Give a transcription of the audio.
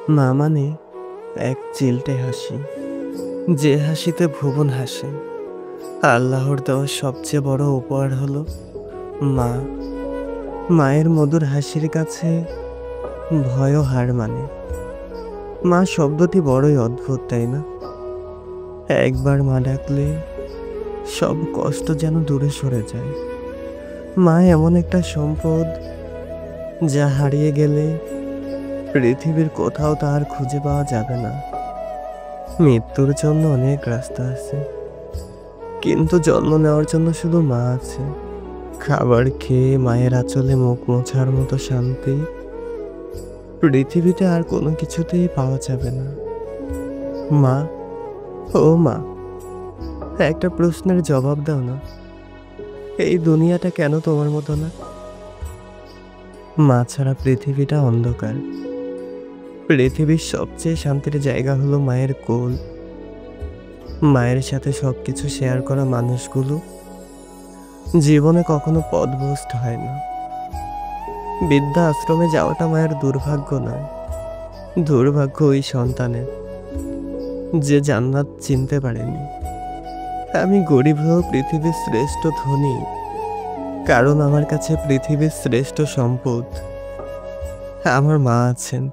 মা মানে এক চিলটে হাসি, যে হাসিতে ভুবন হাসে। আল্লাহর দেওয়া সবচেয়ে বড় উপহার হলো মা। মায়ের মধুর হাসির কাছে ভয়ও হার মানে। মা শব্দটি বড়ই অদ্ভুত, তাই না? একবার মা ডাকলে সব কষ্ট যেন দূরে সরে যায়। মা এমন একটা সম্পদ, যা হারিয়ে গেলে পৃথিবীর কোথাও তার খুঁজে পাওয়া যাবে না। মৃত্যুর জন্য অনেক রাস্তা আছে, কিন্তু জন্ম নেওয়ার জন্য শুধু মা আছে। খাবার খেয়ে মায়ের আঁচলে মুখ মোছার মতো শান্তি পৃথিবীতে আর কোনো কিছুতেই পাওয়া যাবে না। মা, ও মা, একটা প্রশ্নের জবাব দাও না। এই দুনিয়াটা কেন তোমার মতো না? মা ছাড়া পৃথিবীটা অন্ধকার। পৃথিবীর সবচেয়ে শান্তির জায়গা হলো মায়ের কোল। মায়ের সাথে সবকিছু শেয়ার করা মানুষগুলো জীবনে কখনো পথভ্রষ্ট হয় না। বৃদ্ধা আশ্রমে যাওয়াটা মায়ের দুর্ভাগ্য নয়, দুর্ভাগ্য ওই সন্তানের যে জান্নাত চিনতে পারেনি। আমি গরিব হয়েও পৃথিবীর শ্রেষ্ঠ ধনী, কারণ আমার কাছে পৃথিবীর শ্রেষ্ঠ সম্পদ আমার মা আছেন।